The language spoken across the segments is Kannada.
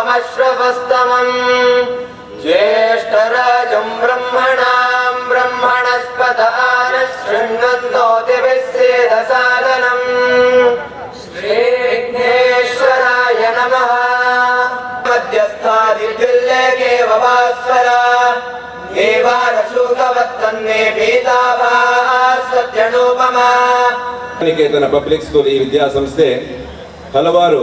सोमश्रवस्तमम् ज्येष्ठराजं ब्रह्मणां ब्रह्मणस्पदान शृण्वन्नोतिभिस्सेदसादनम् श्रीविघ्नेश्वराय नमः। मध्यस्थादिद्युल्लेखे ववास्वरा देवानशूकवत्तन्मे पीताभासत्यनुपमा। ನಿಕೇತನ ಪಬ್ಲಿಕ್ ಸ್ಕೂಲ್ ಈ ವಿದ್ಯಾಸಂಸ್ಥೆ ಹಲವಾರು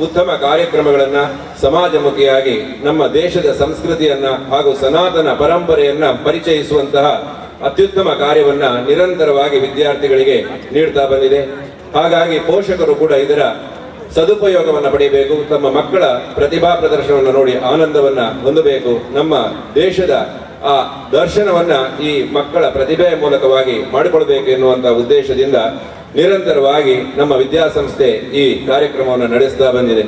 ಉತ್ತಮ ಕಾರ್ಯಕ್ರಮಗಳನ್ನು ಸಮಾಜಮುಖಿಯಾಗಿ ನಮ್ಮ ದೇಶದ ಸಂಸ್ಕೃತಿಯನ್ನ ಹಾಗೂ ಸನಾತನ ಪರಂಪರೆಯನ್ನ ಪರಿಚಯಿಸುವಂತಹ ಅತ್ಯುತ್ತಮ ಕಾರ್ಯವನ್ನ ನಿರಂತರವಾಗಿ ವಿದ್ಯಾರ್ಥಿಗಳಿಗೆ ನೀಡ್ತಾ ಬಂದಿದೆ. ಹಾಗಾಗಿ ಪೋಷಕರು ಕೂಡ ಇದರ ಸದುಪಯೋಗವನ್ನು ಪಡೆಯಬೇಕು. ತಮ್ಮ ಮಕ್ಕಳ ಪ್ರತಿಭಾ ಪ್ರದರ್ಶನವನ್ನು ನೋಡಿ ಆನಂದವನ್ನ ಹೊಂದಬೇಕು. ನಮ್ಮ ದೇಶದ ಆ ದರ್ಶನವನ್ನ ಈ ಮಕ್ಕಳ ಪ್ರತಿಭೆಯ ಮೂಲಕವಾಗಿ ಮಾಡಿಕೊಳ್ಬೇಕು ಎನ್ನುವಂತಹ ಉದ್ದೇಶದಿಂದ ನಿರಂತರವಾಗಿ ನಮ್ಮ ವಿದ್ಯಾಸಂಸ್ಥೆ ಈ ಕಾರ್ಯಕ್ರಮವನ್ನು ನಡೆಸ್ತಾ ಬಂದಿದೆ.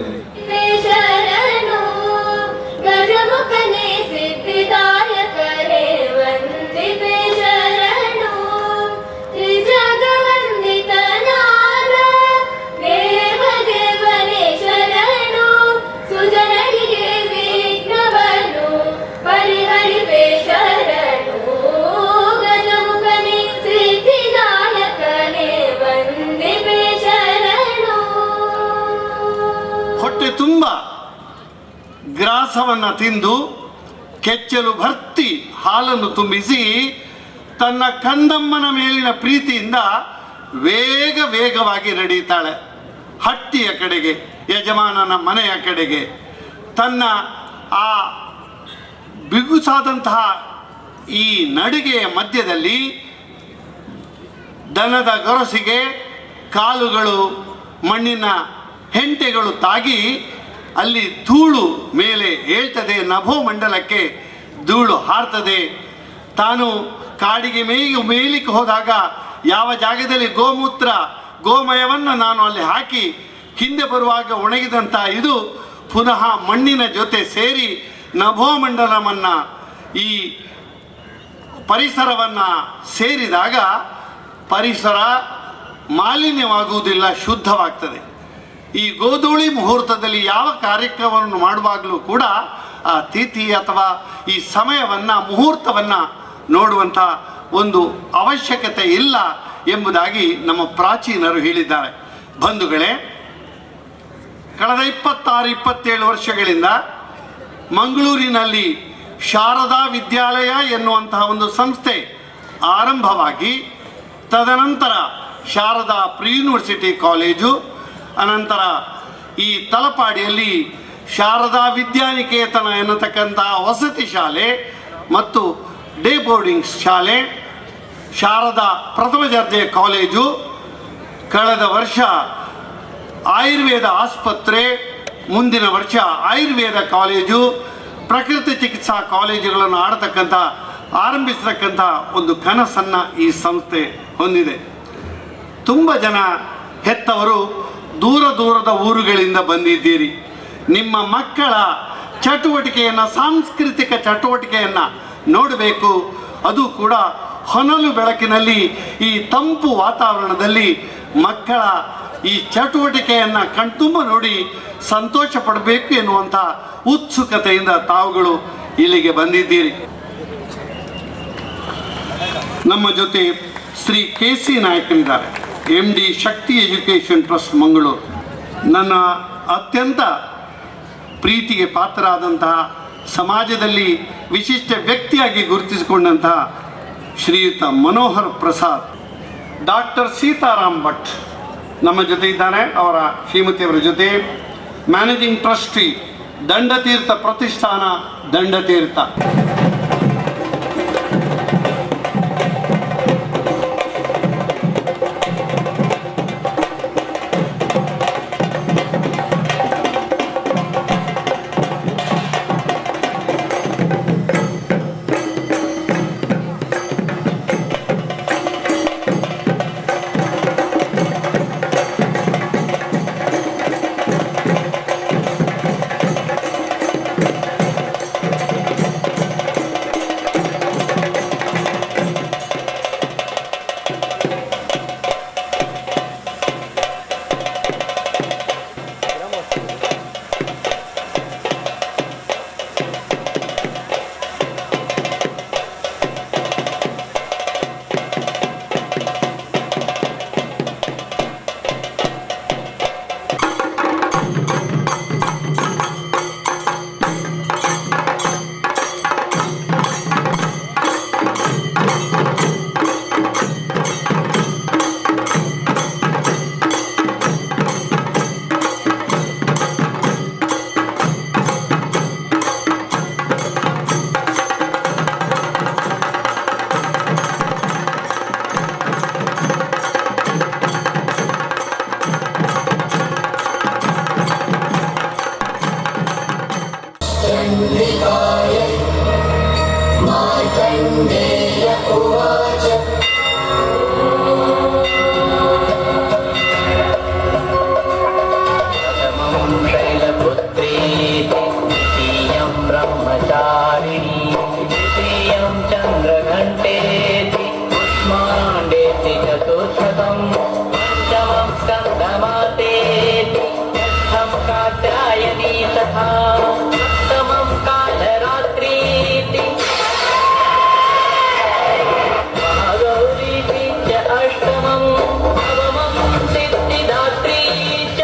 ತುಂಬ ಗ್ರಾಸವನ್ನು ತಿಂದು ಕೆಚ್ಚಲು ಭರ್ತಿ ಹಾಲನ್ನು ತುಂಬಿಸಿ ತನ್ನ ಕಂದಮ್ಮನ ಮೇಲಿನ ಪ್ರೀತಿಯಿಂದ ವೇಗವಾಗಿ ನಡೆಯುತ್ತಾಳೆ ಹಟ್ಟಿಯ ಕಡೆಗೆ, ಯಜಮಾನನ ಮನೆಯ ಕಡೆಗೆ. ತನ್ನ ಆ ಬಿಗುಸಾದಂತಹ ಈ ನಡಿಗೆಯ ಮಧ್ಯದಲ್ಲಿ ದನದ ಗೊರಸಿಗೆ ಕಾಲುಗಳು ಮಣ್ಣಿನ ಹೆಂಟೆಗಳು ತಾಗಿ ಅಲ್ಲಿ ಧೂಳು ಮೇಲೆ ಹೇಳ್ತದೆ, ನಭೋಮಂಡಲಕ್ಕೆ ಧೂಳು ಹಾರ್ತದೆ. ತಾನು ಕಾಡಿಗೆ ಮೇಲಿಕ್ಕೆ ಹೋದಾಗ ಯಾವ ಜಾಗದಲ್ಲಿ ಗೋಮಯವನ್ನು ನಾನು ಅಲ್ಲಿ ಹಾಕಿ ಹಿಂದೆ ಬರುವಾಗ ಒಣಗಿದಂಥ ಇದು ಪುನಃ ಮಣ್ಣಿನ ಜೊತೆ ಸೇರಿ ನಭೋಮಂಡಲವನ್ನು ಈ ಪರಿಸರವನ್ನು ಸೇರಿದಾಗ ಪರಿಸರ ಮಾಲಿನ್ಯವಾಗುವುದಿಲ್ಲ, ಶುದ್ಧವಾಗ್ತದೆ. ಈ ಗೋಧೂಳಿ ಮುಹೂರ್ತದಲ್ಲಿ ಯಾವ ಕಾರ್ಯಕ್ರಮವನ್ನು ಮಾಡುವಾಗಲೂ ಕೂಡ ಆ ತಿಥಿ ಅಥವಾ ಈ ಸಮಯವನ್ನು ಮುಹೂರ್ತವನ್ನು ನೋಡುವಂಥ ಒಂದು ಅವಶ್ಯಕತೆ ಇಲ್ಲ ಎಂಬುದಾಗಿ ನಮ್ಮ ಪ್ರಾಚೀನರು ಹೇಳಿದ್ದಾರೆ. ಬಂಧುಗಳೇ, ಕಳೆದ 26-27 ವರ್ಷಗಳಿಂದ ಮಂಗಳೂರಿನಲ್ಲಿ ಶಾರದಾ ವಿದ್ಯಾಲಯ ಎನ್ನುವಂತಹ ಒಂದು ಸಂಸ್ಥೆ ಆರಂಭವಾಗಿ ತದನಂತರ ಶಾರದಾ ಪ್ರಿ ಯೂನಿವರ್ಸಿಟಿ ಕಾಲೇಜು, ಅನಂತರ ಈ ತಲಪಾಡಿಯಲ್ಲಿ ಶಾರದಾ ವಿದ್ಯಾನಿಕೇತನ ಎನ್ನತಕ್ಕಂಥ ವಸತಿ ಶಾಲೆ ಮತ್ತು ಡೇ ಬೋರ್ಡಿಂಗ್ ಶಾಲೆ, ಶಾರದಾ ಪ್ರಥಮ ದರ್ಜೆ ಕಾಲೇಜು, ಕಳೆದ ವರ್ಷ ಆಯುರ್ವೇದ ಆಸ್ಪತ್ರೆ, ಮುಂದಿನ ವರ್ಷ ಆಯುರ್ವೇದ ಕಾಲೇಜು, ಪ್ರಕೃತಿ ಚಿಕಿತ್ಸಾ ಕಾಲೇಜುಗಳನ್ನು ಆರಂಭಿಸತಕ್ಕಂಥ ಒಂದು ಕನಸನ್ನು ಈ ಸಂಸ್ಥೆ ಹೊಂದಿದೆ. ತುಂಬ ಜನ ಹೆತ್ತವರು ದೂರದ ಊರುಗಳಿಂದ ಬಂದಿದ್ದೀರಿ. ನಿಮ್ಮ ಮಕ್ಕಳ ಚಟುವಟಿಕೆಯನ್ನು, ಸಾಂಸ್ಕೃತಿಕ ಚಟುವಟಿಕೆಯನ್ನು ನೋಡಬೇಕು. ಅದು ಕೂಡ ಹೊನಲು ಬೆಳಕಿನಲ್ಲಿ ಈ ತಂಪು ವಾತಾವರಣದಲ್ಲಿ ಮಕ್ಕಳ ಈ ಚಟುವಟಿಕೆಯನ್ನು ಕಣ್ತುಂಬ ನೋಡಿ ಸಂತೋಷ ಪಡಬೇಕು ಎನ್ನುವಂಥ ಉತ್ಸುಕತೆಯಿಂದ ತಾವುಗಳು ಇಲ್ಲಿಗೆ ಬಂದಿದ್ದೀರಿ. ನಮ್ಮ ಜೊತೆ ಶ್ರೀ KC ನಾಯಕರಿದ್ದಾರೆ, MD ಶಕ್ತಿ ಎಜುಕೇಷನ್ ಟ್ರಸ್ಟ್ ಮಂಗಳೂರು. ನನ್ನ ಅತ್ಯಂತ ಪ್ರೀತಿಗೆ ಪಾತ್ರರಾದಂತಹ, ಸಮಾಜದಲ್ಲಿ ವಿಶಿಷ್ಟ ವ್ಯಕ್ತಿಯಾಗಿ ಗುರುತಿಸಿಕೊಂಡಂತಹ ಶ್ರೀಯುತ ಮನೋಹರ್ ಪ್ರಸಾದ್. ಡಾಕ್ಟರ್ ಸೀತಾರಾಮ್ ಭಟ್ ನಮ್ಮ ಜೊತೆ ಇದ್ದಾರೆ. ಅವರ ಶ್ರೀಮತಿಯವರ ಜೊತೆ ಮ್ಯಾನೇಜಿಂಗ್ ಟ್ರಸ್ಟಿ ದಂಡತೀರ್ಥ ಪ್ರತಿಷ್ಠಾನ ದಂಡತೀರ್ಥ. सञ्जय उवाच प्रथमं शैलपुत्रीति द्वितीयं ब्रह्मचारिणी तृतीयं चन्द्रघण्टेति कुष्माण्डेति चतुर्थकं पञ्चमं स्कन्दमातेति षष्ठं कात्यायनी तथा सप्तमं कालरात्रीति महागौरीति च अष्टमं नवमं सिद्धिदात्री च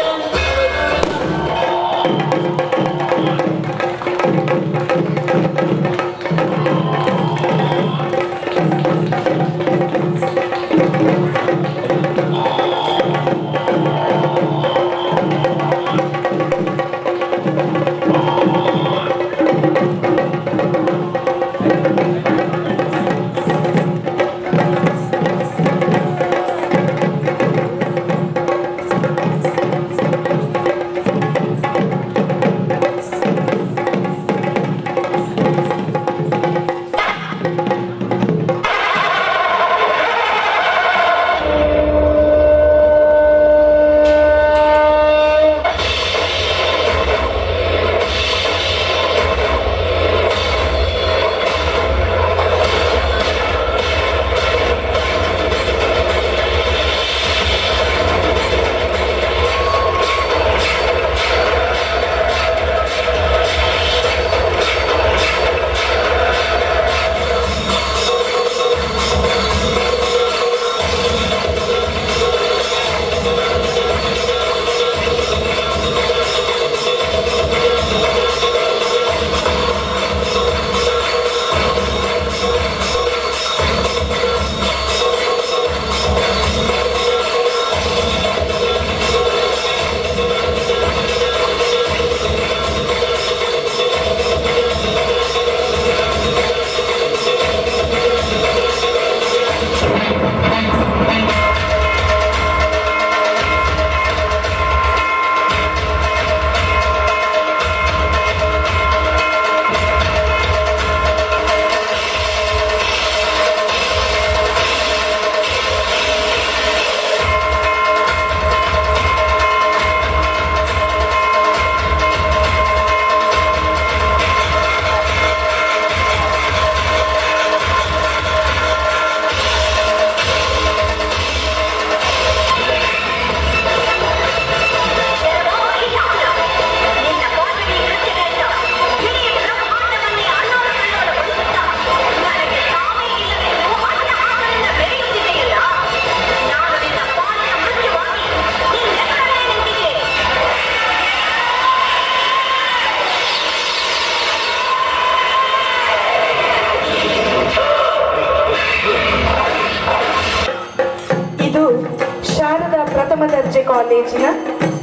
ಪ್ರಥಮ ದರ್ಜೆ ಕಾಲೇಜಿನ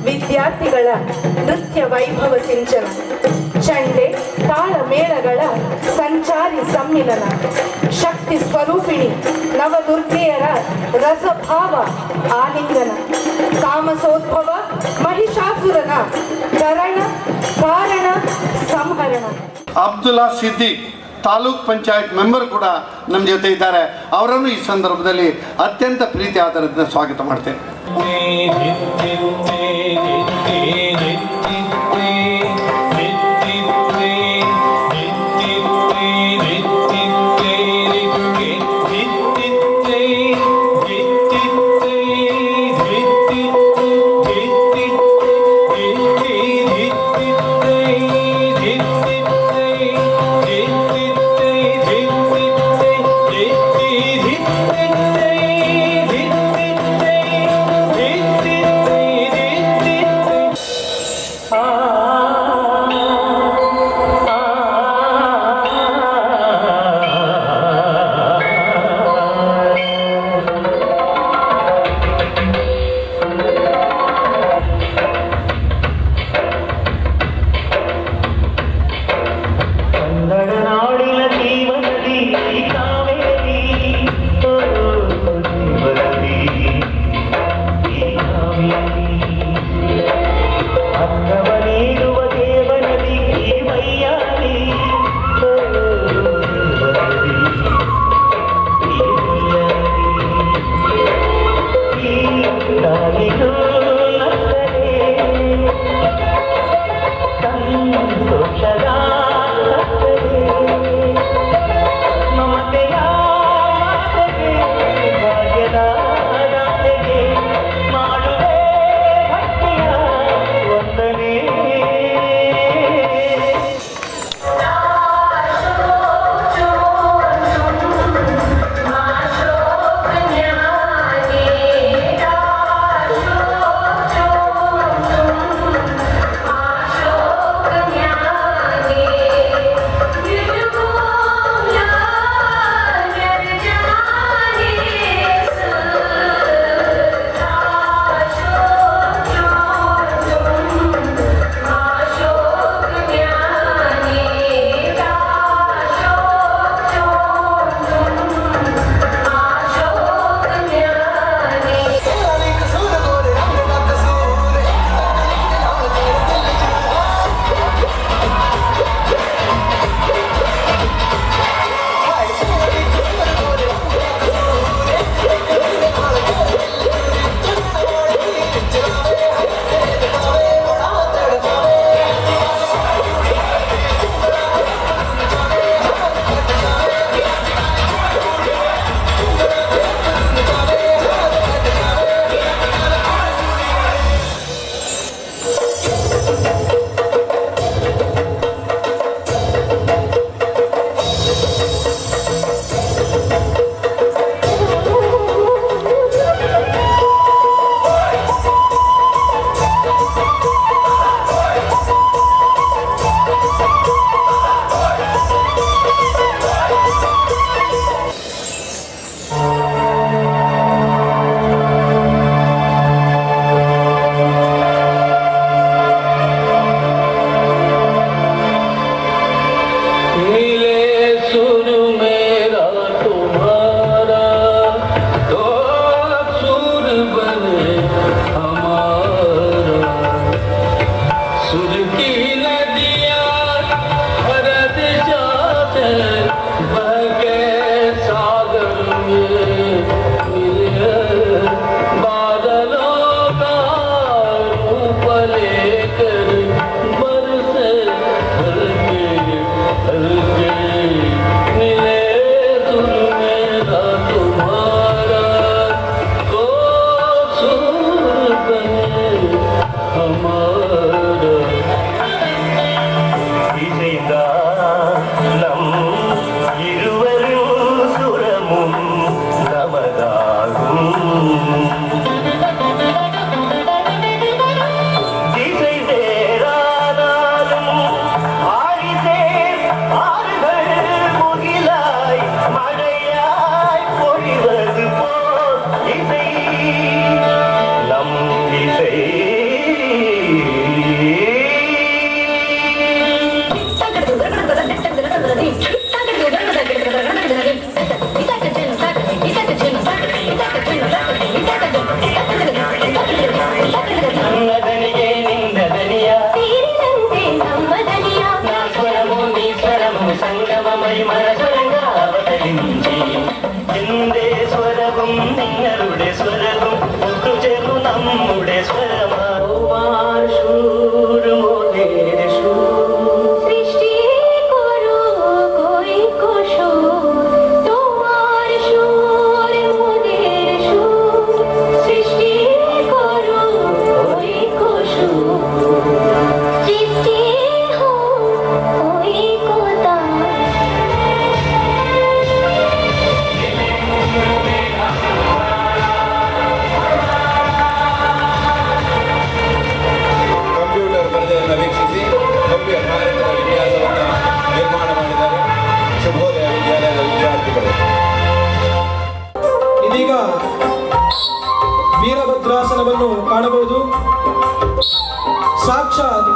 ವಿದ್ಯಾರ್ಥಿಗಳ ನೃತ್ಯ ವೈಭವ ಸಿಂಚನ, ಚಂಡೆ ತಾಳ ಮೇಳಗಳ ಸಂಚಾರಿ ಸಮ್ಮಿಲನ, ಶಕ್ತಿ ಸ್ವರೂಪಿಣಿ ನವದುರ್ಗೆಯರ ರಸಭಾವ ಆಲಿಂಗನ, ಕಾಮಸೋದ್ಭವ ಮಹಿಷಾಸುರನ ಕರಣ ಕಾರಣ ಸಂಹರಣ. ಅಬ್ದುಲ್ಲಾ ಸಿದ್ದಿಕ್ ತಾಲೂಕ್ ಪಂಚಾಯತ್ ಮೆಂಬರ್ ಕೂಡ ನಮ್ಮ ಜೊತೆ ಇದ್ದಾರೆ. ಅವರನ್ನು ಈ ಸಂದರ್ಭದಲ್ಲಿ ಅತ್ಯಂತ ಪ್ರೀತಿ ಆಧಾರದ ಸ್ವಾಗತ ಮಾಡ್ತೇನೆ.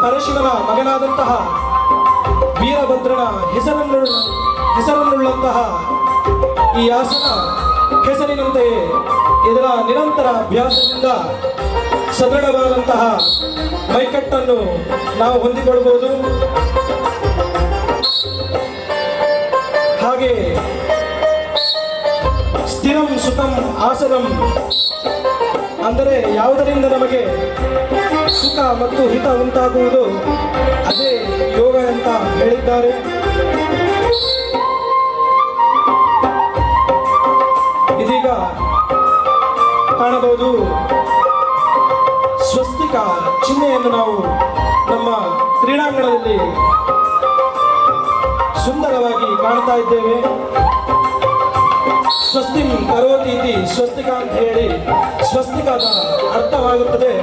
ಪರಶಿವನ ಮಗನಾದಂತಹ ವೀರಭದ್ರನ ಹೆಸರನ್ನುಳ್ಳಂತಹ ಈ ಆಸನ ಹೆಸರಿನಂತೆಯೇ ಇದರ ನಿರಂತರ ಅಭ್ಯಾಸದಿಂದ ಸದೃಢವಾದಂತಹ ಮೈಕಟ್ಟನ್ನು ನಾವು ಹೊಂದಿಕೊಳ್ಳಬಹುದು. ಹಾಗೆ ಸ್ಥಿರಂ ಸುಖಂ ಆಸನಂ ಅಂದರೆ ಯಾವುದರಿಂದ ನಮಗೆ ಸುಖ ಮತ್ತು ಹಿತ ಉಂಟಾಗುವುದು ಅದೇ ಯೋಗ ಅಂತ ಹೇಳಿದ್ದಾರೆ. ಇದೀಗ ಕಾಣಬಹುದು ಸ್ವಸ್ತಿಕ ಚಿಹ್ನೆಯನ್ನು ನಾವು ನಮ್ಮ ಕ್ರೀಡಾಂಗಣದಲ್ಲಿ ಸುಂದರವಾಗಿ ಕಾಣ್ತಾ ಇದ್ದೇವೆ. ಸ್ವಸ್ತಿಂ ಕರೋತಿ ಇತಿ ಸ್ವಸ್ತಿಕ ಅಂತ ಹೇಳಿ ಸ್ವಸ್ತಿಕದ ಅರ್ಥವಾಗುತ್ತದೆ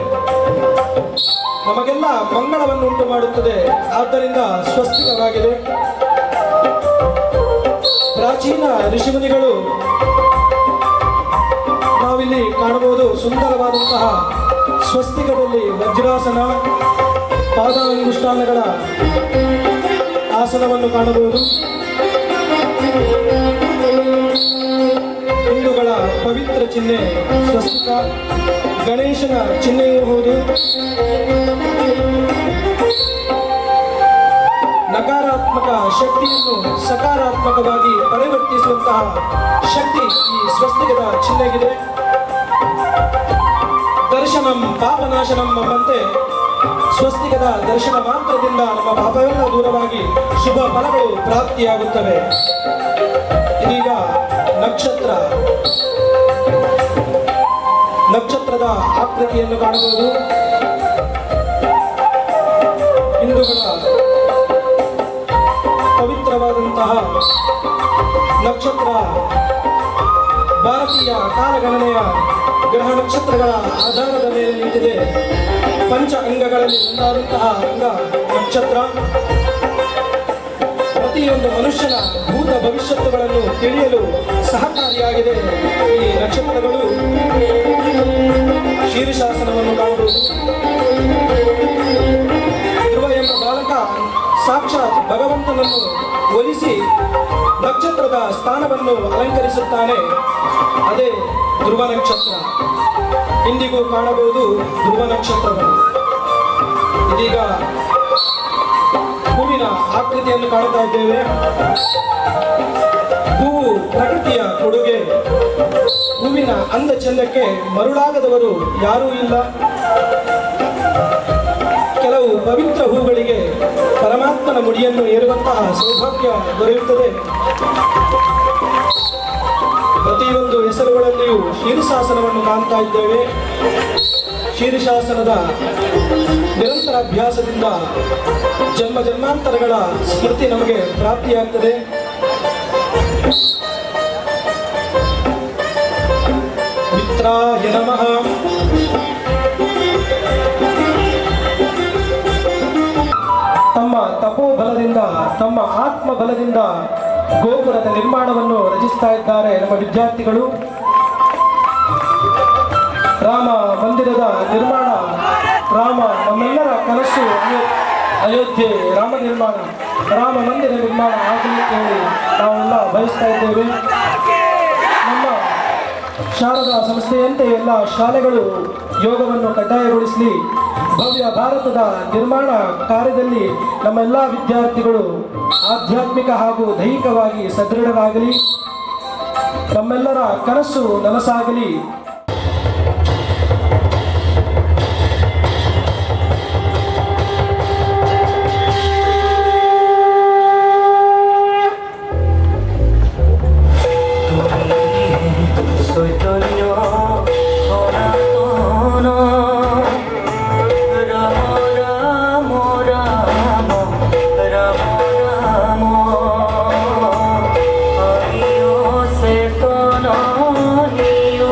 ನಮಗೆಲ್ಲ ಮಂಗಳವನ್ನು ಉಂಟು ಮಾಡುತ್ತದೆ, ಆದ್ದರಿಂದ ಸ್ವಸ್ತಿಕವಾಗಿದೆ. ಪ್ರಾಚೀನ ಋಷಿಮುನಿಗಳು ನಾವಿಲ್ಲಿ ಕಾಣಬಹುದು ಸುಂದರವಾದಂತಹ ಸ್ವಸ್ತಿಕದಲ್ಲಿ ವಜ್ರಾಸನ, ಪಾದಾನುಷ್ಠಾನಗಳ ಆಸನವನ್ನು ಕಾಣಬಹುದು. ಹಿಂದೂಗಳ ಪವಿತ್ರ ಚಿಹ್ನೆ ಸ್ವಸ್ತಿಕ, ಗಣೇಶನ ಚಿಹ್ನೆಯೂ ಹೌದು. ನಕಾರಾತ್ಮಕ ಶಕ್ತಿಯನ್ನು ಸಕಾರಾತ್ಮಕವಾಗಿ ಪರಿವರ್ತಿಸುವಂತಹ ಶಕ್ತಿ ಈ ಸ್ವಸ್ತಿಕದ ಚಿಹ್ನೆಗಿದೆ. ದರ್ಶನಂ ಪಾಪನಾಶನಂ ಎಂಬಂತೆ ಸ್ವಸ್ತಿಕದ ದರ್ಶನ ಮಾತ್ರದಿಂದ ನಮ್ಮ ಪಾಪವೆಲ್ಲ ದೂರವಾಗಿ ಶುಭ ಫಲಗಳು ಪ್ರಾಪ್ತಿಯಾಗುತ್ತವೆ. ಇದೀಗ ನಕ್ಷತ್ರದ ಆಕೃತಿಯನ್ನು ಕಾಣಬಹುದು. ಹಿಂದೂಗಳ ಪವಿತ್ರವಾದಂತಹ ನಕ್ಷತ್ರ ಭಾರತೀಯ ಕಾಲಗಣನೆಯ ಗ್ರಹ ನಕ್ಷತ್ರಗಳ ಆಧಾರದ ಮೇಲೆ ನಿಂತಿದೆ. ಪಂಚ ಅಂಗಗಳಲ್ಲಿ ಒಂದಾದಂತಹ ಅಂಗ ನಕ್ಷತ್ರ ಪ್ರತಿಯೊಂದು ಮನುಷ್ಯನ ಭೂತ ಭವಿಷ್ಯತ್ತುಗಳನ್ನು ತಿಳಿಯಲು ಸಹಕಾರಿಯಾಗಿದೆ. ಈ ನಕ್ಷತ್ರಗಳು ಶೀರ್ಷಾಸನವನ್ನು ಕಾಣಬಹುದು. ಧ್ರುವ ಎಂಬ ಬಾಲಕ ಸಾಕ್ಷಾತ್ ಭಗವಂತನನ್ನು ಒಲಿಸಿ ನಕ್ಷತ್ರದ ಸ್ಥಾನವನ್ನು ಅಲಂಕರಿಸುತ್ತಾನೆ, ಅದೇ ಧ್ರುವ ನಕ್ಷತ್ರ. ಇಂದಿಗೂ ಕಾಣಬಹುದು ಧ್ರುವ ನಕ್ಷತ್ರವನ್ನು. ಇದೀಗ ಹೂವಿನ ಆಕೃತಿಯನ್ನು ಕಾಣ್ತಾ ಇದ್ದೇವೆ. ಹೂವು ಪ್ರಕೃತಿಯ ಕೊಡುಗೆ. ಹೂವಿನ ಅಂದ ಚೆಂದಕ್ಕೆ ಮರುಳಾಗದವರು ಯಾರೂ ಇಲ್ಲ. ಕೆಲವು ಪವಿತ್ರ ಹೂಗಳಿಗೆ ಪರಮಾತ್ಮನ ಮುಡಿಯನ್ನು ಏರುವಂತಹ ಸೌಭಾಗ್ಯ ದೊರೆಯುತ್ತದೆ. ಪ್ರತಿಯೊಂದು ಹೆಸರುಗಳಲ್ಲಿಯೂ ಶೀರ್ಷಾಸನವನ್ನು ಕಾಣ್ತಾ ಇದ್ದೇವೆ. ಶೀರ್ಷಾಸನದ ನಿರಂತರ ಅಭ್ಯಾಸದಿಂದ ಜನ್ಮ ಜನ್ಮಾಂತರಗಳ ಸ್ಮೃತಿ ನಮಗೆ ಪ್ರಾಪ್ತಿಯಾಗ್ತದೆ. ಮಿತ್ರಾಯ ನಮಃ. ತಮ್ಮ ತಪೋಬಲದಿಂದ ತಮ್ಮ ಆತ್ಮಬಲದಿಂದ ಗೋಪುರದ ನಿರ್ಮಾಣವನ್ನು ರಚಿಸ್ತಾ ಇದ್ದಾರೆ ನಮ್ಮ ವಿದ್ಯಾರ್ಥಿಗಳು. ರಾಮ ಮಂದಿರದ ನಿರ್ಮಾಣ, ರಾಮ ನಮ್ಮೆಲ್ಲರ ಕನಸು. ಅಯೋಧ್ಯೆ ರಾಮ ಮಂದಿರ ನಿರ್ಮಾಣ ಆಗಲಿ ಹೇಳಿ ನಾವೆಲ್ಲ ಬಯಸ್ತಾ ಇದ್ದೇವೆ. ನಮ್ಮ ಶಾರದಾ ಸಂಸ್ಥೆಯಂತೆ ಎಲ್ಲ ಶಾಲೆಗಳು ಯೋಗವನ್ನು ಕಡ್ಡಾಯಗೊಳಿಸಲಿ. ಭವ್ಯ ಭಾರತದ ನಿರ್ಮಾಣ ಕಾರ್ಯದಲ್ಲಿ ನಮ್ಮೆಲ್ಲ ವಿದ್ಯಾರ್ಥಿಗಳು ಆಧ್ಯಾತ್ಮಿಕ ಹಾಗೂ ದೈಹಿಕವಾಗಿ ಸದೃಢರಾಗಲಿ. ನಮ್ಮೆಲ್ಲರ ಕನಸು ನನಸಾಗಲಿ. Hariyo se tono hiyo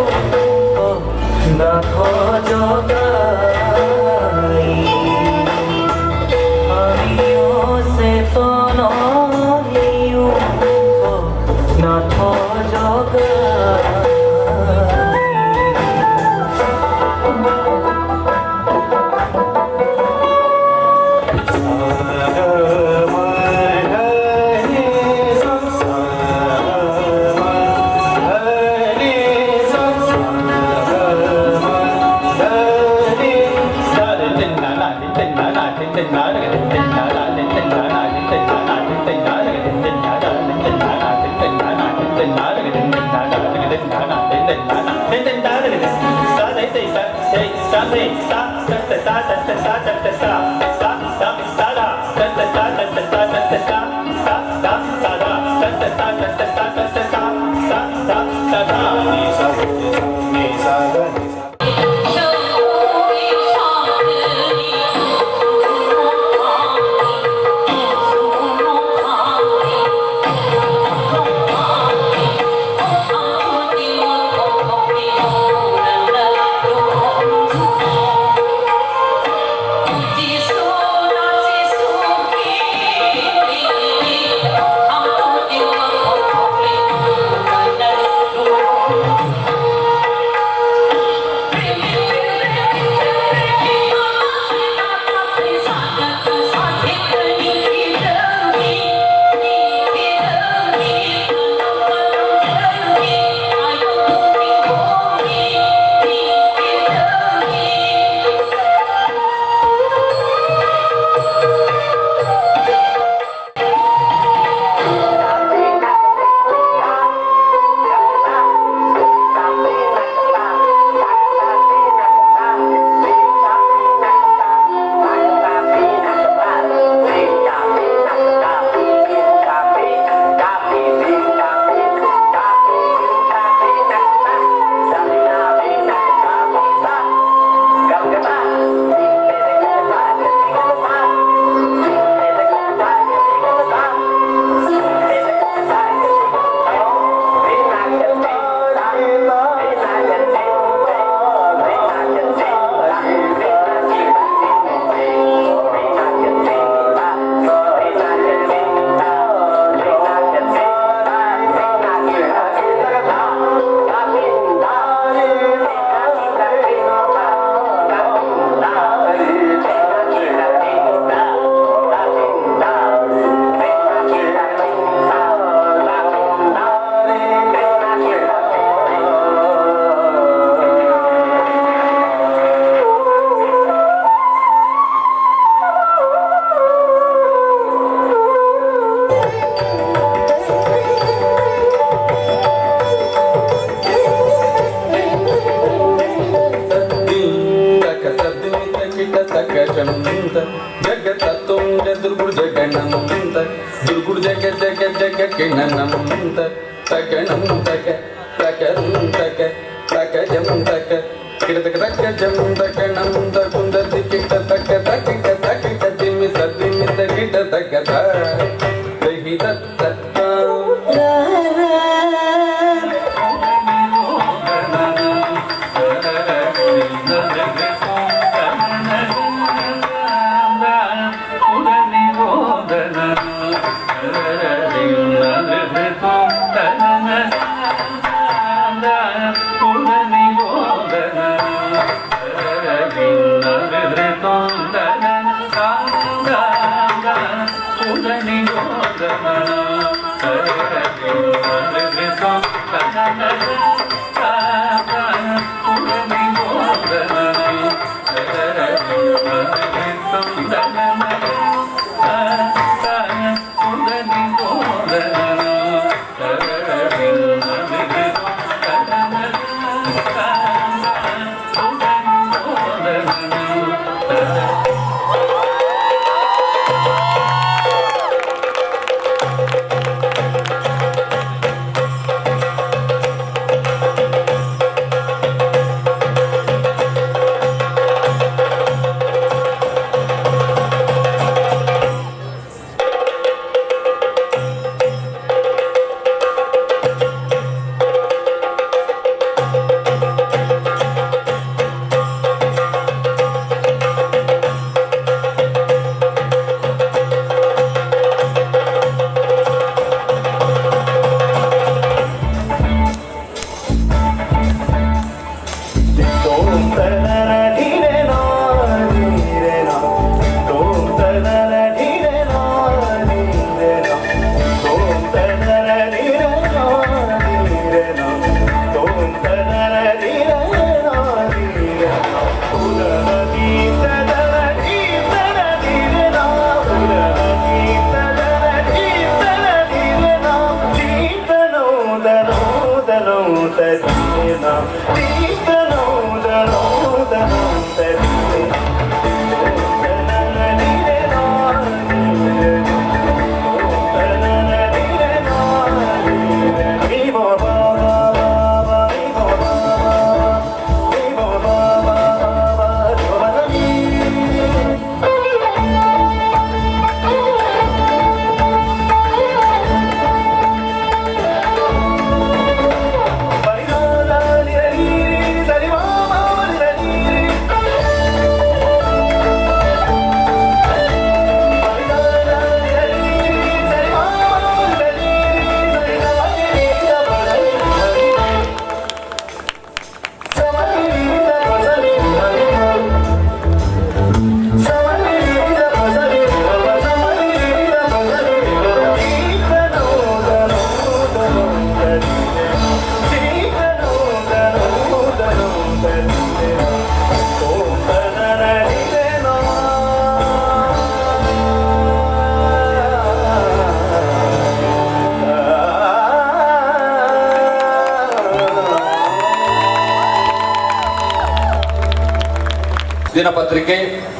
ದಿನಪತ್ರಿಕೆ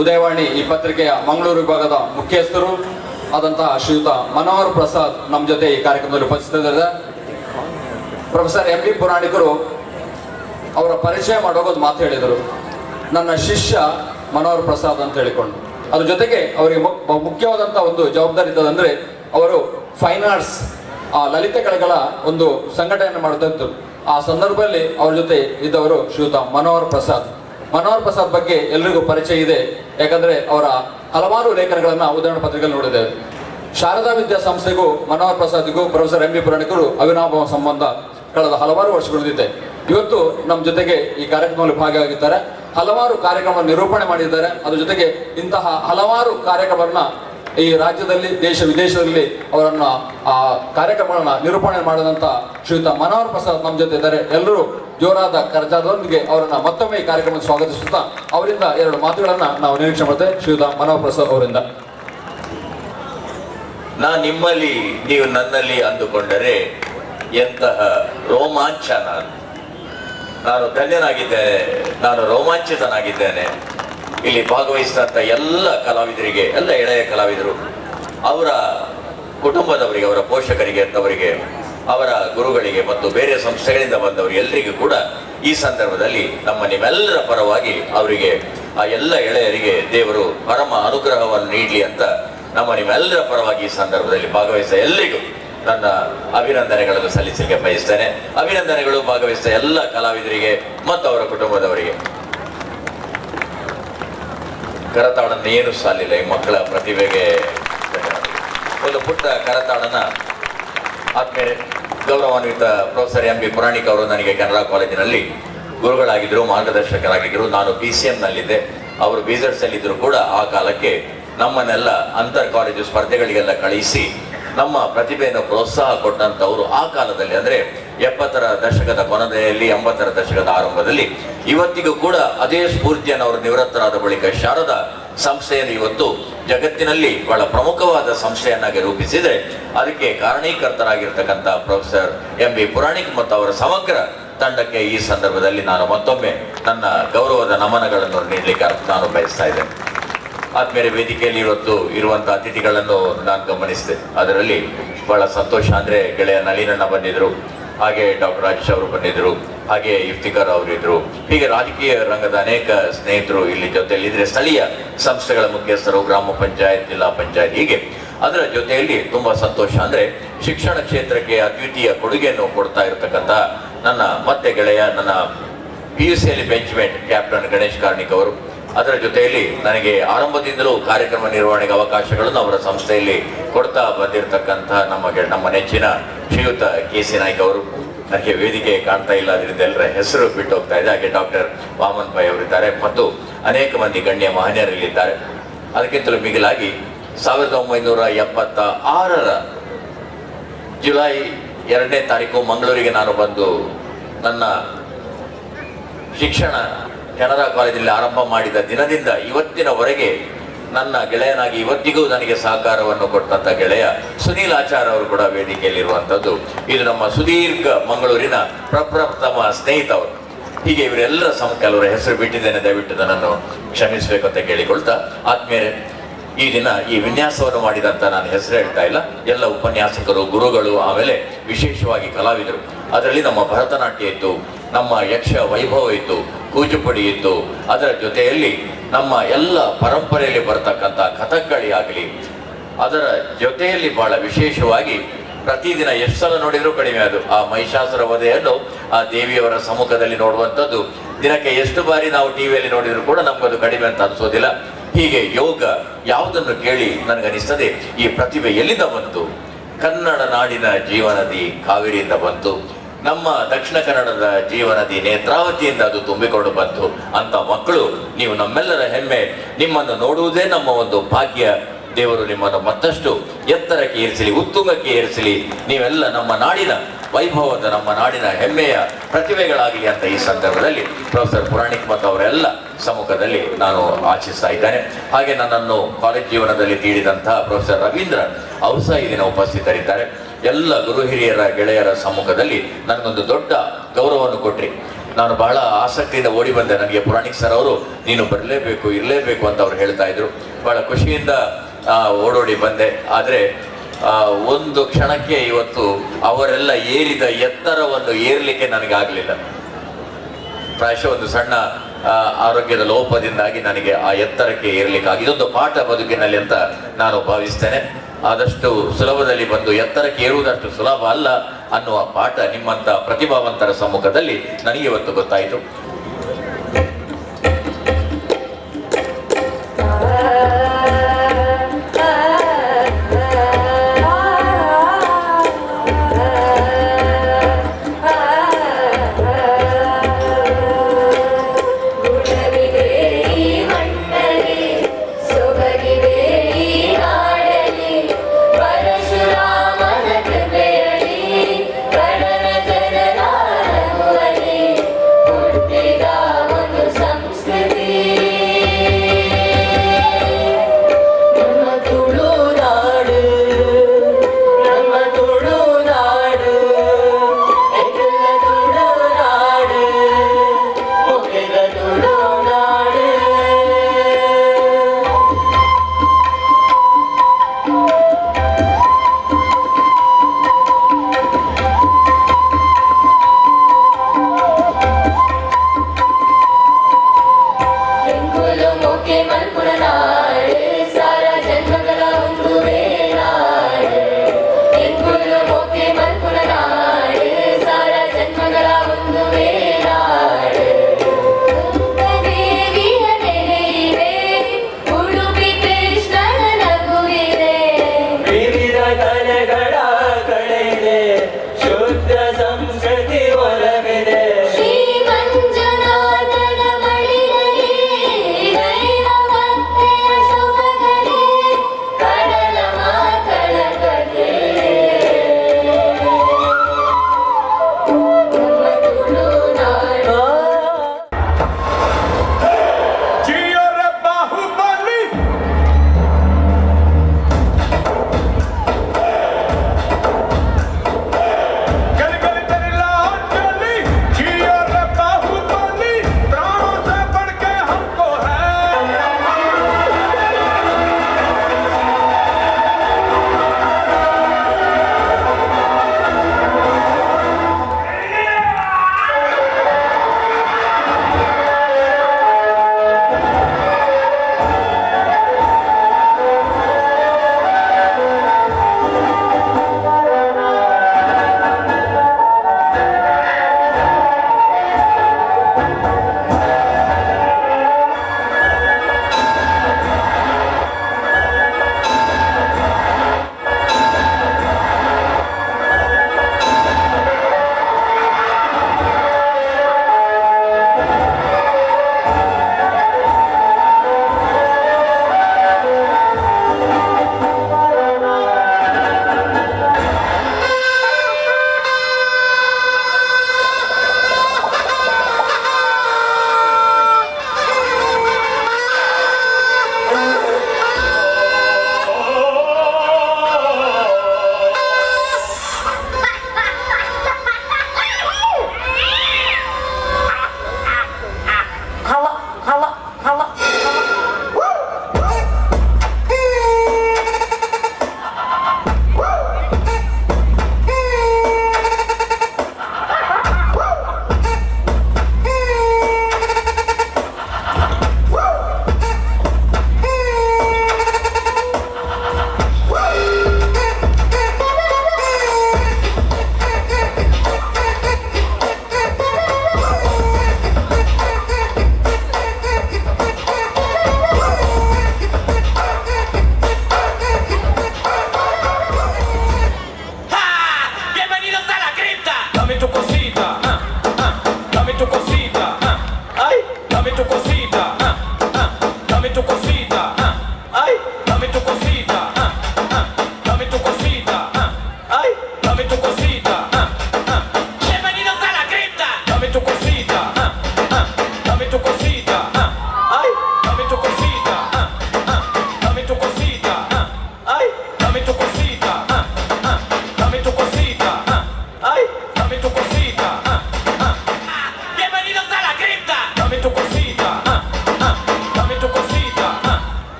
ಉದಯವಾಣಿ ಈ ಪತ್ರಿಕೆಯ ಮಂಗಳೂರು ವಿಭಾಗದ ಮುಖ್ಯಸ್ಥರು ಆದಂತಹ ಶ್ರೀಯುತ ಮನೋಹರ್ ಪ್ರಸಾದ್ ನಮ್ಮ ಜೊತೆ ಈ ಕಾರ್ಯಕ್ರಮದಲ್ಲಿ ಉಪಸ್ಥಿತರಿದ್ದಾರೆ. ಪ್ರೊಫೆಸರ್ ಎಂ ಬಿ ಪುರಾಣಿಕರು ಅವರ ಪರಿಚಯ ಮಾಡುವಾಗ ಮಾತು ಹೇಳಿದರು, ನನ್ನ ಶಿಷ್ಯ ಮನೋಹರ್ ಪ್ರಸಾದ್ ಅಂತ ಹೇಳಿಕೊಂಡು. ಅದ್ರ ಜೊತೆಗೆ ಅವರಿಗೆ ಮುಖ್ಯವಾದಂಥ ಒಂದು ಜವಾಬ್ದಾರಿ ಇದ್ದದಂದ್ರೆ ಅವರು ಫೈನ್ ಆರ್ಟ್ಸ್ ಲಲಿತ ಕಲೆಗಳ ಒಂದು ಸಂಘಟನೆ ಮಾಡುತ್ತಿದ್ದರು. ಆ ಸಂದರ್ಭದಲ್ಲಿ ಅವ್ರ ಜೊತೆ ಇದ್ದವರು ಶ್ರೀಯುತ ಮನೋಹರ್ ಪ್ರಸಾದ್. ಮನೋಹರ್ ಪ್ರಸಾದ್ ಬಗ್ಗೆ ಎಲ್ರಿಗೂ ಪರಿಚಯ ಇದೆ, ಯಾಕಂದ್ರೆ ಅವರ ಹಲವಾರು ಲೇಖನಗಳನ್ನ ಉದಯವಾಣಿ ಪತ್ರಿಕೆಯಲ್ಲಿ ನೋಡಿದ್ದೇವೆ. ಶಾರದಾ ವಿದ್ಯಾಸಂಸ್ಥೆಗೂ ಮನೋಹರ್ ಪ್ರಸಾದ್ಗೂ ಪ್ರೊಫೆಸರ್ ಎಂ ಬಿ ಪುರಾಣಿಕರು ಅವಿನಾಭಾವ ಸಂಬಂಧ ಕಳೆದ ಹಲವಾರು ವರ್ಷಗಳಿದೆ. ಇವತ್ತು ನಮ್ಮ ಜೊತೆಗೆ ಈ ಕಾರ್ಯಕ್ರಮದಲ್ಲಿ ಭಾಗಿಯಾಗಿದ್ದಾರೆ, ಹಲವಾರು ಕಾರ್ಯಕ್ರಮ ನಿರೂಪಣೆ ಮಾಡಿದ್ದಾರೆ. ಅದ್ರ ಜೊತೆಗೆ ಇಂತಹ ಹಲವಾರು ಕಾರ್ಯಕ್ರಮಗಳನ್ನ ಈ ರಾಜ್ಯದಲ್ಲಿ ದೇಶ ವಿದೇಶದಲ್ಲಿ ಅವರನ್ನ ಕಾರ್ಯಕ್ರಮಗಳನ್ನ ನಿರೂಪಣೆ ಮಾಡಿದಂತ ಶ್ರೀಯುತ ಮನೋಹರ್ ಪ್ರಸಾದ್ ನಮ್ಮ ಜೊತೆ ಇದ್ದಾರೆ. ಎಲ್ಲರೂ ಜೋರಾದ ಕರಚಾಲದೊಂದಿಗೆ ಅವರನ್ನ ಮತ್ತೊಮ್ಮೆ ಈ ಕಾರ್ಯಕ್ರಮ ಸ್ವಾಗತಿಸುತ್ತಾ ಅವರಿಂದ ಎರಡು ಮಾತುಗಳನ್ನ ನಾವು ನಿರೀಕ್ಷೆ ಮಾಡ್ತೇವೆ. ಶ್ರೀಯುತ ಮನೋಹರ್ ಪ್ರಸಾದ್ ಅವರಿಂದ. ನಿಮ್ಮಲ್ಲಿ ನೀವು ನನ್ನಲ್ಲಿ ಅಂದುಕೊಂಡರೆ ಎಂತಹ ರೋಮಾಂಚ. ನಾನು ಧನ್ಯನಾಗಿದ್ದೇನೆ, ನಾನು ರೋಮಾಂಚಿತನಾಗಿದ್ದೇನೆ. ಇಲ್ಲಿ ಭಾಗವಹಿಸಿದಂಥ ಎಲ್ಲ ಕಲಾವಿದರಿಗೆ, ಎಲ್ಲ ಎಳೆಯ ಕಲಾವಿದರು, ಅವರ ಕುಟುಂಬದವರಿಗೆ, ಅವರ ಪೋಷಕರಿಗೆ ಅಂತವರಿಗೆ, ಅವರ ಗುರುಗಳಿಗೆ ಮತ್ತು ಬೇರೆ ಸಂಸ್ಥೆಗಳಿಂದ ಬಂದವರಿಗೆ ಎಲ್ಲರಿಗೂ ಕೂಡ ಈ ಸಂದರ್ಭದಲ್ಲಿ ನಿಮ್ಮೆಲ್ಲರ ಪರವಾಗಿ ಅವರಿಗೆ, ಆ ಎಲ್ಲ ಎಳೆಯರಿಗೆ ದೇವರು ಪರಮ ಅನುಗ್ರಹವನ್ನು ನೀಡಲಿ ಅಂತ ನಿಮ್ಮೆಲ್ಲರ ಪರವಾಗಿ ಈ ಸಂದರ್ಭದಲ್ಲಿ ಭಾಗವಹಿಸಿದ ಎಲ್ಲರಿಗೂ ನನ್ನ ಅಭಿನಂದನೆಗಳನ್ನು ಸಲ್ಲಿಸಲಿಕ್ಕೆ ಬಯಸ್ತೇನೆ. ಅಭಿನಂದನೆಗಳು ಭಾಗವಹಿಸಿದ ಎಲ್ಲ ಕಲಾವಿದರಿಗೆ ಮತ್ತು ಅವರ ಕುಟುಂಬದವರಿಗೆ. ಕರತಾಡನ ಏನು ಸಾಲಿಲ್ಲ ಈ ಮಕ್ಕಳ ಪ್ರತಿಭೆಗೆ. ಒಂದು ಪುಟ್ಟ ಕರತಾಡನ ಆದ್ಮೇಲೆ ಗೌರವಾನ್ವಿತ ಪ್ರೊಫೆಸರ್ ಎಂ ಬಿ ಪುರಾಣಿಕ್ ಅವರು ನನಗೆ ಕೆನರಾ ಕಾಲೇಜಿನಲ್ಲಿ ಗುರುಗಳಾಗಿದ್ದರು, ಮಾರ್ಗದರ್ಶಕರಾಗಿದ್ದರು. ನಾನು PCM-ನಲ್ಲಿದ್ದೆ, ಅವರು BZS-ಅಲ್ಲಿದ್ದರು ಕೂಡ. ಆ ಕಾಲಕ್ಕೆ ನಮ್ಮನ್ನೆಲ್ಲ ಅಂತರ್ ಕಾಲೇಜು ಸ್ಪರ್ಧೆಗಳಿಗೆಲ್ಲ ಕಳಿಸಿ ನಮ್ಮ ಪ್ರತಿಭೆಯನ್ನು ಪ್ರೋತ್ಸಾಹ ಕೊಟ್ಟಂಥವರು ಆ ಕಾಲದಲ್ಲಿ, ಅಂದರೆ 70ರ ದಶಕದ ಕೊನೆಯಲ್ಲಿ 80ರ ದಶಕದ ಆರಂಭದಲ್ಲಿ. ಇವತ್ತಿಗೂ ಕೂಡ ಅದೇ ಸ್ಫೂರ್ತಿಯನ್ನು ಅವರು ನಿವೃತ್ತರಾದ ಬಳಿಕ ಶಾರದಾ ಸಂಸ್ಥೆಯನ್ನು ಇವತ್ತು ಜಗತ್ತಿನಲ್ಲಿ ಬಹಳ ಪ್ರಮುಖವಾದ ಸಂಸ್ಥೆಯನ್ನಾಗಿ ರೂಪಿಸಿದರೆ ಅದಕ್ಕೆ ಕಾರಣೀಕರ್ತರಾಗಿರ್ತಕ್ಕಂಥ ಪ್ರೊಫೆಸರ್ ಎಂ ಬಿ ಪುರಾಣಿಕ್ ಮತ್ತು ಅವರ ಸಮಗ್ರ ತಂಡಕ್ಕೆ ಈ ಸಂದರ್ಭದಲ್ಲಿ ನಾನು ಮತ್ತೊಮ್ಮೆ ನನ್ನ ಗೌರವದ ನಮನಗಳನ್ನು ನೀಡಲಿಕ್ಕೆ ನಾನು ಬಯಸ್ತಾ ಇದ್ದೇನೆ. ಆದ್ಮೇಲೆ ವೇದಿಕೆಯಲ್ಲಿ ಇವತ್ತು ಇರುವಂಥ ಅತಿಥಿಗಳನ್ನು ನಾನು ಗಮನಿಸಿದೆ. ಅದರಲ್ಲಿ ಬಹಳ ಸಂತೋಷ ಅಂದರೆ ಗೆಳೆಯ ನಳಿನಣ್ಣ ಬಂದಿದ್ದರು, ಹಾಗೆ ಡಾಕ್ಟರ್ ರಾಜೇಶ್ ಅವರು ಬಂದಿದ್ದರು, ಹಾಗೆ ಇಫ್ತಿಕಾರ್ ಅವರು ಇದ್ರು. ಹೀಗೆ ರಾಜಕೀಯ ರಂಗದ ಅನೇಕ ಸ್ನೇಹಿತರು ಇಲ್ಲಿ ಜೊತೆಯಲ್ಲಿದ್ದರೆ, ಸ್ಥಳೀಯ ಸಂಸ್ಥೆಗಳ ಮುಖ್ಯಸ್ಥರು, ಗ್ರಾಮ ಪಂಚಾಯತ್, ಜಿಲ್ಲಾ ಪಂಚಾಯತ್, ಹೀಗೆ ಅದರ ಜೊತೆಯಲ್ಲಿ ತುಂಬ ಸಂತೋಷ ಅಂದರೆ ಶಿಕ್ಷಣ ಕ್ಷೇತ್ರಕ್ಕೆ ಅದ್ವಿತೀಯ ಕೊಡುಗೆಯನ್ನು ಕೊಡ್ತಾ ಇರತಕ್ಕಂಥ ನನ್ನ ಮತ್ತೆ ಗೆಳೆಯ, ನನ್ನ PUC-ಯಲ್ಲಿ ಬೆಂಚ್ಮೇಟ್ ಕ್ಯಾಪ್ಟನ್ ಗಣೇಶ್ ಕಾರ್ಣಿಕ್ ಅವರು. ಅದರ ಜೊತೆಯಲ್ಲಿ ನನಗೆ ಆರಂಭದಿಂದಲೂ ಕಾರ್ಯಕ್ರಮ ನಿರ್ವಹಣೆಗೆ ಅವಕಾಶಗಳನ್ನು ಅವರ ಸಂಸ್ಥೆಯಲ್ಲಿ ಕೊಡ್ತಾ ಬಂದಿರತಕ್ಕಂಥ ನಮ್ಮ ನೆಚ್ಚಿನ ಶ್ರೀಯುತ KC ನಾಯ್ಕ ಅವರು. ನನಗೆ ವೇದಿಕೆ ಕಾಣ್ತಾ ಇಲ್ಲ, ಅದರಿಂದ ಎಲ್ಲರ ಹೆಸರು ಬಿಟ್ಟು ಹೋಗ್ತಾ ಇದೆ. ಹಾಗೆ ಡಾಕ್ಟರ್ ವಾಮನ್ ಭಾಯ್ ಅವರಿದ್ದಾರೆ ಮತ್ತು ಅನೇಕ ಮಂದಿ ಗಣ್ಯ ಮಹನೀಯರಲ್ಲಿದ್ದಾರೆ. ಅದಕ್ಕಿಂತಲೂ ಮಿಗಿಲಾಗಿ 1976ರ ಜುಲೈ 2ನೇ ತಾರೀಕು ಮಂಗಳೂರಿಗೆ ನಾನು ಬಂದು ನನ್ನ ಶಿಕ್ಷಣ ಕೆನರಾ ಕಾಲೇಜಲ್ಲಿ ಆರಂಭ ಮಾಡಿದ ದಿನದಿಂದ ಇವತ್ತಿನವರೆಗೆ ನನ್ನ ಗೆಳೆಯನಾಗಿ ಇವತ್ತಿಗೂ ನನಗೆ ಸಹಕಾರವನ್ನು ಕೊಟ್ಟಂಥ ಗೆಳೆಯ ಸುನೀಲ್ ಆಚಾರ್ ಅವರು ಕೂಡ ವೇದಿಕೆಯಲ್ಲಿರುವಂಥದ್ದು. ಇದು ನಮ್ಮ ಸುದೀರ್ಘ ಮಂಗಳೂರಿನ ಪ್ರಪ್ರಥಮ ಸ್ನೇಹಿತ ಅವರು. ಹೀಗೆ ಇವರೆಲ್ಲರ ಕೆಲವರ ಹೆಸರು ಬಿಟ್ಟಿದ್ದೇನೆ, ದಯವಿಟ್ಟು ನನ್ನನ್ನು ಕ್ಷಮಿಸಬೇಕು ಅಂತ ಕೇಳಿಕೊಳ್ತಾ, ಆದ್ಮೇಲೆ ಈ ದಿನ ಈ ವಿನ್ಯಾಸವನ್ನು ಮಾಡಿದಂತ ನಾನು ಹೆಸರು ಹೇಳ್ತಾ ಇಲ್ಲ, ಎಲ್ಲ ಉಪನ್ಯಾಸಕರು, ಗುರುಗಳು, ಆಮೇಲೆ ವಿಶೇಷವಾಗಿ ಕಲಾವಿದರು. ಅದರಲ್ಲಿ ನಮ್ಮ ಭರತನಾಟ್ಯ ಇತ್ತು, ನಮ್ಮ ಯಕ್ಷ ವೈಭವ ಇತ್ತು, ಕೂಚುಪುಡಿ ಇತ್ತು, ಅದರ ಜೊತೆಯಲ್ಲಿ ನಮ್ಮ ಎಲ್ಲ ಪರಂಪರೆಯಲ್ಲಿ ಬರ್ತಕ್ಕಂಥ ಕಥಕ್ಕಳಿ ಆಗಲಿ, ಅದರ ಜೊತೆಯಲ್ಲಿ ಬಹಳ ವಿಶೇಷವಾಗಿ ಪ್ರತಿದಿನ ಎಷ್ಟು ಸಲ ನೋಡಿದರೂ ಕಡಿಮೆ. ಅದು ಆ ಮಹಿಷಾಸುರ ವಧೆಯನ್ನು ಆ ದೇವಿಯವರ ಸಮ್ಮುಖದಲ್ಲಿ ನೋಡುವಂಥದ್ದು ದಿನಕ್ಕೆ ಎಷ್ಟು ಬಾರಿ ನಾವು ಟಿವಿಯಲ್ಲಿ ನೋಡಿದ್ರು ಕೂಡ ನಮಗದು ಕಡಿಮೆ ಅಂತ ಅನಿಸೋದಿಲ್ಲ. ಹೀಗೆ ಯೋಗ ಯಾವುದನ್ನು ಕೇಳಿ ನನಗನಿಸ್ತದೆ, ಈ ಪ್ರತಿಭೆ ಎಲ್ಲಿಂದ ಬಂತು? ಕನ್ನಡ ನಾಡಿನ ಜೀವನದಿ ಕಾವೇರಿಯಿಂದ ಬಂತು, ನಮ್ಮ ದಕ್ಷಿಣ ಕನ್ನಡದ ಜೀವನದಿ ನೇತ್ರಾವತಿಯಿಂದ ಅದು ತುಂಬಿಕೊಂಡು ಬಂತು. ಅಂತ ಮಕ್ಕಳು ನೀವು, ನಮ್ಮೆಲ್ಲರ ಹೆಮ್ಮೆ. ನಿಮ್ಮನ್ನು ನೋಡುವುದೇ ನಮ್ಮ ಒಂದು ಭಾಗ್ಯ. ದೇವರು ನಿಮ್ಮನ್ನು ಮತ್ತಷ್ಟು ಎತ್ತರಕ್ಕೆ ಏರಿಸಲಿ, ಉತ್ತುಂಗಕ್ಕೆ ಏರಿಸಲಿ. ನೀವೆಲ್ಲ ನಮ್ಮ ನಾಡಿನ ವೈಭವದ, ನಮ್ಮ ನಾಡಿನ ಹೆಮ್ಮೆಯ ಪ್ರತಿಭೆಗಳಾಗಲಿ ಅಂತ ಈ ಸಂದರ್ಭದಲ್ಲಿ ಪ್ರೊಫೆಸರ್ ಪುರಾಣಿಕ್ ಮತ್ತು ಅವರೆಲ್ಲ ಸಮ್ಮುಖದಲ್ಲಿ ನಾನು ಆಶಿಸ್ತಾ ಇದ್ದೇನೆ. ಹಾಗೆ ನನ್ನನ್ನು ಕಾಲೇಜ್ ಜೀವನದಲ್ಲಿ ತೀಡಿದಂತಹ ಪ್ರೊಫೆಸರ್ ರವೀಂದ್ರ ಅವರು ಸಹ ಈ ದಿನ ಉಪಸ್ಥಿತರಿದ್ದಾರೆ. ಎಲ್ಲ ಗುರು ಹಿರಿಯರ ಗೆಳೆಯರ ಸಮ್ಮುಖದಲ್ಲಿ ನನಗೊಂದು ದೊಡ್ಡ ಗೌರವವನ್ನು ಕೊಟ್ರಿ. ನಾನು ಬಹಳ ಆಸಕ್ತಿಯಿಂದ ಓಡಿ ಬಂದೆ. ನನಗೆ ಪುರಾಣಿಕ್ ಸರ್ ಅವರು ನೀನು ಬರಲೇಬೇಕು, ಇರಲೇಬೇಕು ಅಂತ ಅವ್ರು ಹೇಳ್ತಾ ಇದ್ರು. ಬಹಳ ಖುಷಿಯಿಂದ ಓಡೋಡಿ ಬಂದೆ. ಆದರೆ ಒಂದು ಕ್ಷಣಕ್ಕೆ ಇವತ್ತು ಅವರೆಲ್ಲ ಏರಿದ ಎತ್ತರವನ್ನು ಏರ್ಲಿಕ್ಕೆ ನನಗೆ ಆಗಲಿಲ್ಲ. ಪ್ರಾಯಶಃ ಒಂದು ಸಣ್ಣ ಆರೋಗ್ಯದ ಲೋಪದಿಂದಾಗಿ ನನಗೆ ಆ ಎತ್ತರಕ್ಕೆ ಏರ್ಲಿಕ್ಕೆ ಇದೊಂದು ಪಾಠ ಬದುಕಿನಲ್ಲಿ ಅಂತ ನಾನು ಭಾವಿಸ್ತೇನೆ. ಆದಷ್ಟು ಸುಲಭದಲ್ಲಿ ಬಂದು ಎತ್ತರಕ್ಕೆ ಏರುವುದಷ್ಟು ಸುಲಭ ಅಲ್ಲ ಅನ್ನುವ ಪಾಠ ನಿಮ್ಮಂತ ಪ್ರತಿಭಾವಂತರ ಸಮ್ಮುಖದಲ್ಲಿ ನನಗೆ ಇವತ್ತು ಗೊತ್ತಾಯಿತು.